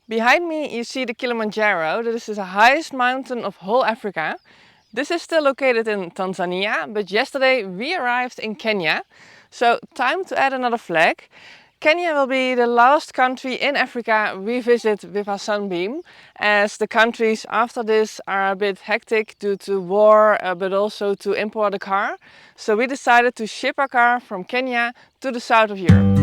Behind me you see the Kilimanjaro. This is the highest mountain of whole Africa. This is still located in Tanzania, but yesterday we arrived in Kenya. So time to add another flag. Kenya will be the last country in Africa we visit with our Sunbeam, as the countries after this are a bit hectic due to war, but also to import a car. So we decided to ship our car from Kenya to the south of Europe.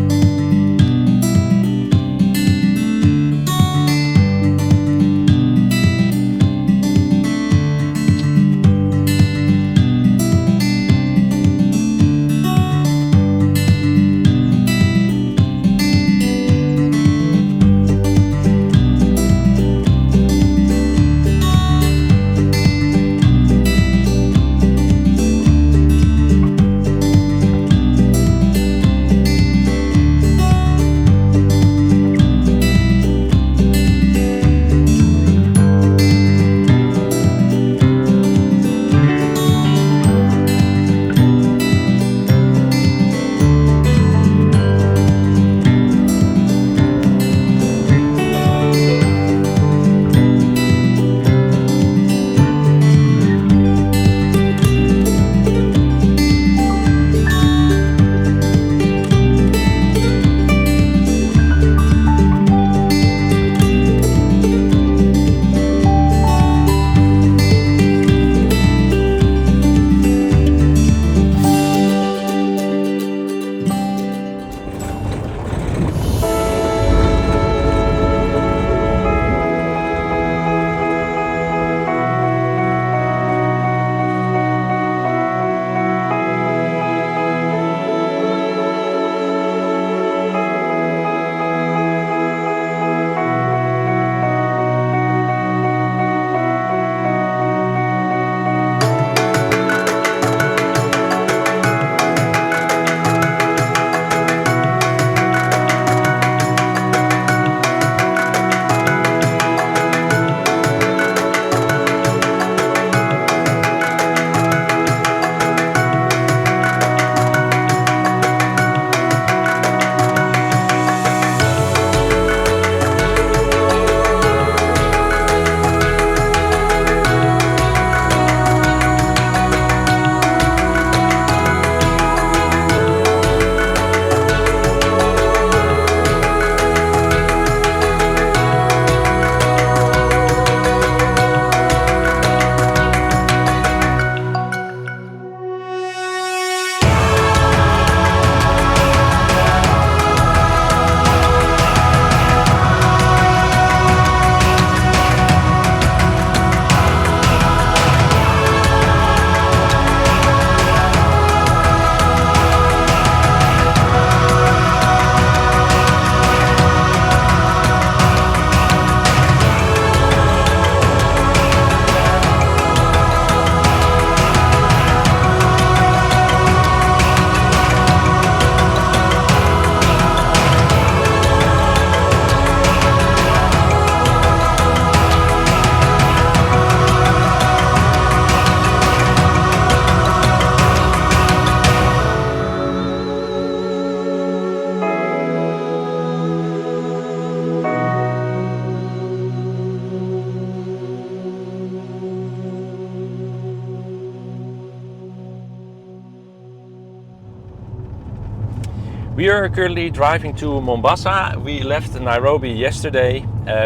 We are currently driving to Mombasa. We left Nairobi yesterday.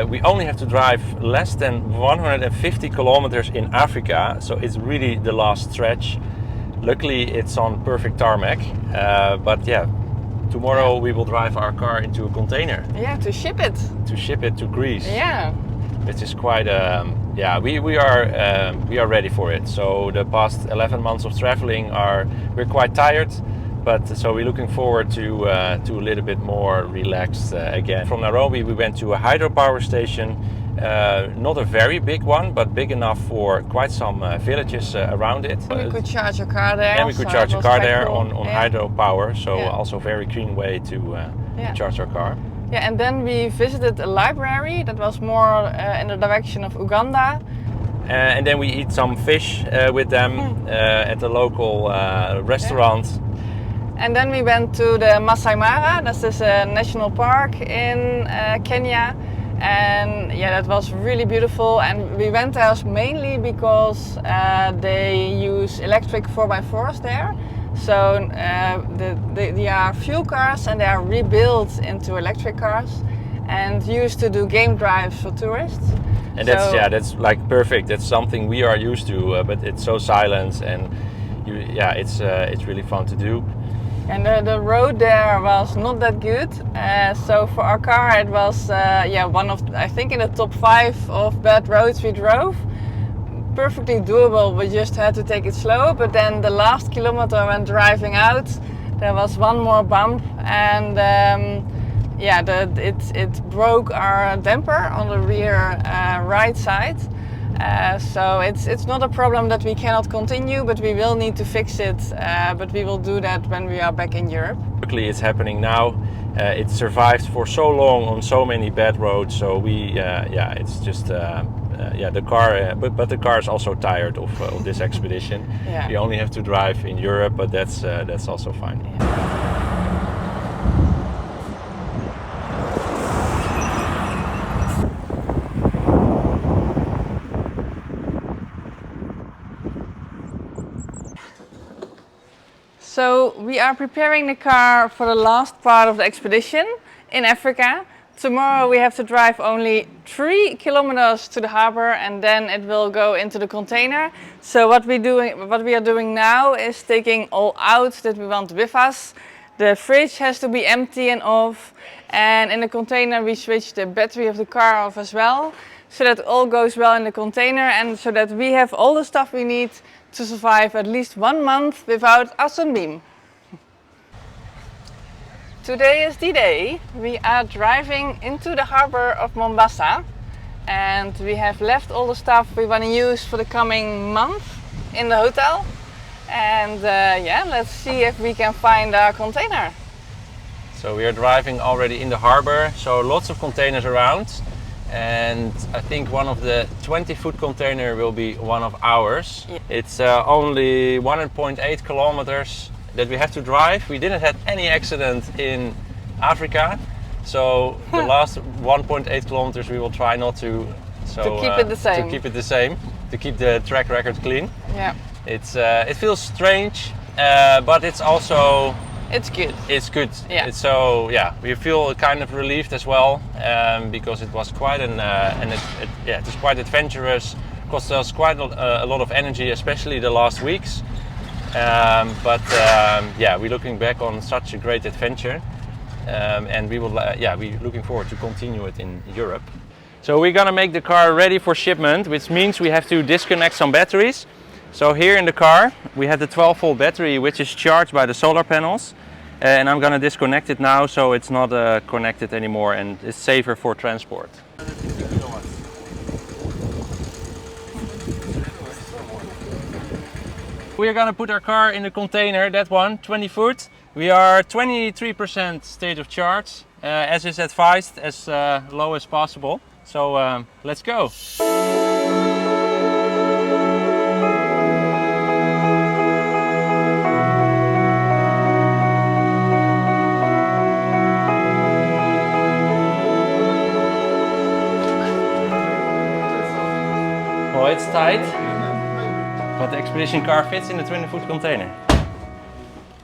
We only have to drive less than 150 kilometers in Africa, so it's really the last stretch. Luckily it's on perfect tarmac, but yeah, tomorrow we will drive our car into a container. Yeah, to ship it. To ship it to Greece. Yeah. Which is quite yeah, we are ready for it. So the past 11 months of traveling we're quite tired. But so we're looking forward to a little bit more relaxed again. From Nairobi we went to a hydropower station, not a very big one, but big enough for quite some villages around it. And we could charge a car there. And we could charge a car there cool. on hydropower, so also very clean way to charge our car. Yeah, and then we visited a library that was more in the direction of Uganda. And then we eat some fish with them at the local restaurant. And then we went to the Masai Mara, that's this national park in Kenya. and yeah, that was really beautiful. And we went there mainly because they use electric 4x4s there. So they are fuel cars and they are rebuilt into electric cars and used to do game drives for tourists. And that's like perfect. That's something we are used to, but it's so silent, and it's really fun to do. And the road there was not that good, so for our car it was one of, I think, in the top 5 of bad roads we drove. Perfectly doable, we just had to take it slow. But then the last kilometer when driving out, there was one more bump, and it broke our damper on the rear right side. So it's not a problem that we cannot continue, but we will need to fix it. But we will do that when we are back in Europe. Luckily, it's happening now. It survived for so long on so many bad roads. So it's just the car. But the car is also tired of this expedition. Yeah. We only have to drive in Europe, but that's also fine. Yeah. So we are preparing the car for the last part of the expedition in Africa. Tomorrow we have to drive only 3 kilometers to the harbor, and then it will go into the container. So what we are doing now is taking all out that we want with us. The fridge has to be empty and off, and in the container we switch the battery of the car off as well, so that all goes well in the container, and so that we have all the stuff we need to survive at least 1 month without a sunbeam. Today is the day. We are driving into the harbor of Mombasa, and we have left all the stuff we want to use for the coming month in the hotel. And let's see if we can find our container. So we are driving already in the harbor, so lots of containers around. And I think one of the 20-foot container will be one of ours. Yeah. It's only 1.8 kilometers that we have to drive. We didn't have any accident in Africa, so the last 1.8 kilometers we will try not to. So, to keep it the same. To keep it the same, to keep the track record clean. Yeah. It feels strange, but it's also. It's good. It's good. Yeah. We feel kind of relieved as well, because it was quite it was quite adventurous. Cost us quite a lot of energy, especially the last weeks. We're looking back on such a great adventure, and we will we're looking forward to continue it in Europe. So we're gonna make the car ready for shipment, which means we have to disconnect some batteries. So here in the car we have the 12-volt battery, which is charged by the solar panels, and I'm going to disconnect it now so it's not connected anymore and it's safer for transport. We are going to put our car in the container, that one, 20 foot. We are 23% state of charge, as is advised, as low as possible. So let's go. Well, it's tight, but the expedition car fits in the 20-foot container.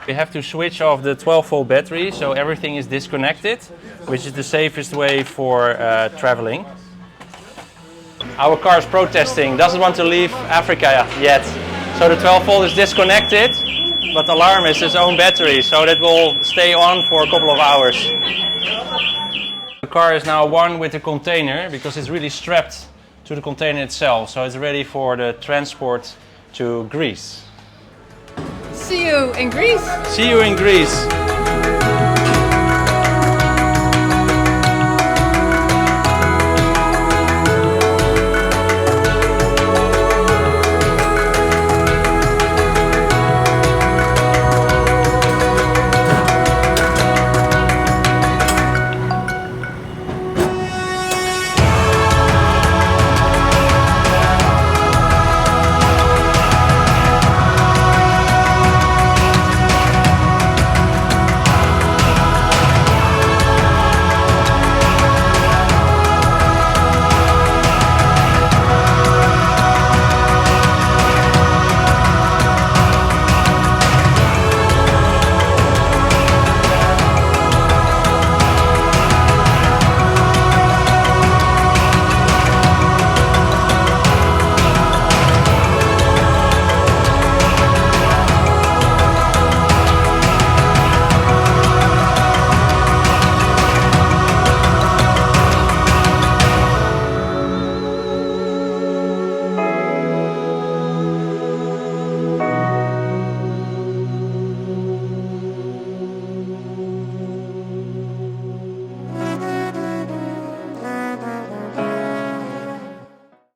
We have to switch off the 12-volt battery, so everything is disconnected, which is the safest way for traveling. Our car is protesting, doesn't want to leave Africa yet. So the 12-volt is disconnected, but the alarm is its own battery, so that will stay on for a couple of hours. The car is now one with the container because it's really strapped to the container itself, so it's ready for the transport to Greece. See you in Greece! See you in Greece!